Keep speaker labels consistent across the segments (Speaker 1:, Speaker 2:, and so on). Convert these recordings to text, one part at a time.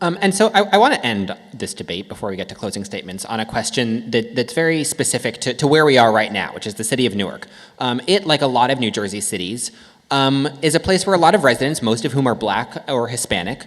Speaker 1: And so I want to end this debate before we get to closing statements on a question that's very specific to where we are right now, which is the city of Newark. It, like a lot of New Jersey cities, is a place where a lot of residents, most of whom are Black or Hispanic,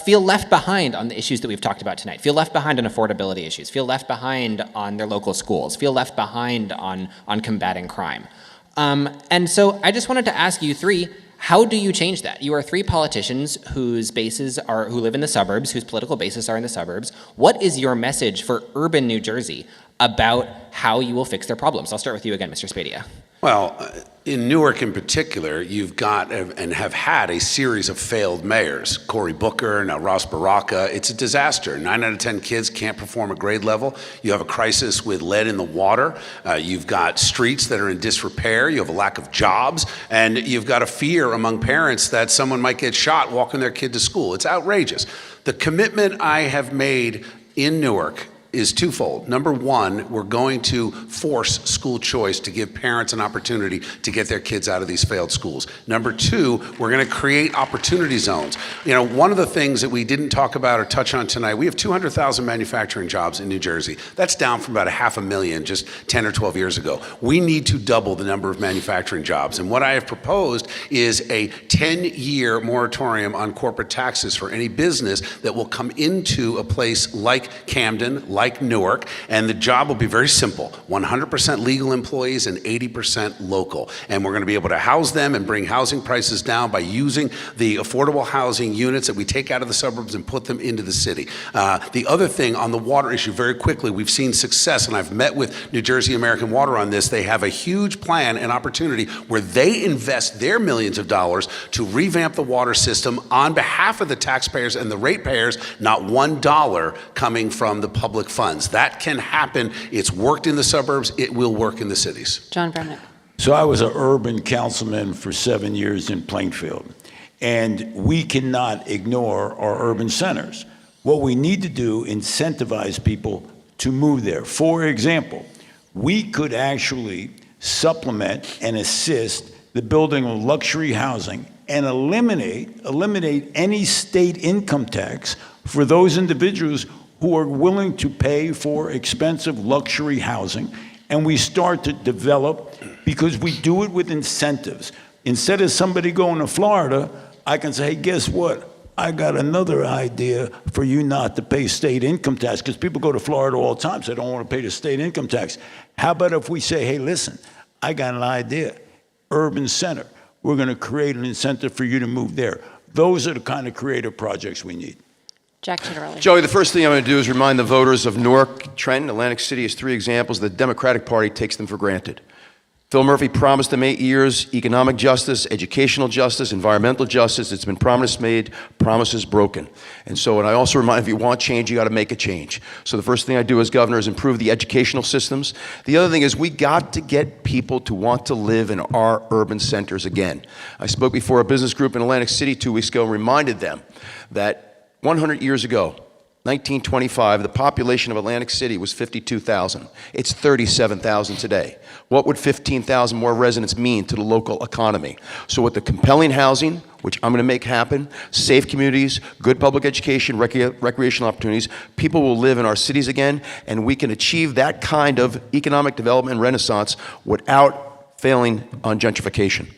Speaker 1: feel left behind on the issues that we've talked about tonight, feel left behind on affordability issues, feel left behind on their local schools, feel left behind on combating crime. And so I just wanted to ask you three, how do you change that? You are three politicians who live in the suburbs, whose political bases are in the suburbs. What is your message for urban New Jersey about how you will fix their problems? I'll start with you again, Mr. Spadia.
Speaker 2: Well, in Newark in particular, you've got and have had a series of failed mayors. Cory Booker, now Ross Baraka. It's a disaster. 9 out of 10 kids can't perform at grade level. You have a crisis with lead in the water. You've got streets that are in disrepair. You have a lack of jobs. And you've got a fear among parents that someone might get shot walking their kid to school. It's outrageous. The commitment I have made in Newark is twofold. Number one, we're going to force school choice to give parents an opportunity to get their kids out of these failed schools. Number two, we're going to create opportunity zones. You know, one of the things that we didn't talk about or touch on tonight, we have 200,000 manufacturing jobs in New Jersey. That's down from about 500,000 just 10 or 12 years ago. We need to double the number of manufacturing jobs. And what I have proposed is a 10-year moratorium on corporate taxes for any business that will come into a place like Camden, like Newark, and the job will be very simple. 100% legal employees and 80% local. And we're going to be able to house them and bring housing prices down by using the affordable housing units that we take out of the suburbs and put them into the city. The other thing on the water issue, very quickly, we've seen success, and I've met with New Jersey American Water on this. They have a huge plan and opportunity where they invest their millions of dollars to revamp the water system on behalf of the taxpayers and the ratepayers, not $1 coming from the public funds. That can happen. It's worked in the suburbs. It will work in the cities.
Speaker 3: John Brennan.
Speaker 4: So I was an urban councilman for 7 years in Plainfield, and we cannot ignore our urban centers. What we need to do, incentivize people to move there. For example, we could actually supplement and assist the building of luxury housing and eliminate any state income tax for those individuals who are willing to pay for expensive luxury housing, and we start to develop, because we do it with incentives. Instead of somebody going to Florida, I can say, hey, guess what? I got another idea for you not to pay state income tax, because people go to Florida all the time, so they don't want to pay the state income tax. How about if we say, hey, listen, I got an idea, urban center. We're going to create an incentive for you to move there. Those are the kind of creative projects we need.
Speaker 3: Jack Chitterelli.
Speaker 5: Joey, the first thing I'm going to do is remind the voters of Newark, Trenton, Atlantic City as three examples. The Democratic Party takes them for granted. Phil Murphy promised them 8 years, economic justice, educational justice, environmental justice. It's been promises made, promises broken. And so, and I also remind, if you want change, you got to make a change. So the first thing I do as governor is improve the educational systems. The other thing is we got to get people to want to live in our urban centers again. I spoke before a business group in Atlantic City 2 weeks ago and reminded them that 100 years ago, 1925, the population of Atlantic City was 52,000. It's 37,000 today. What would 15,000 more residents mean to the local economy? So with the compelling housing, which I'm going to make happen, safe communities, good public education, recreational opportunities, people will live in our cities again, and we can achieve that kind of economic development and renaissance without failing on gentrification.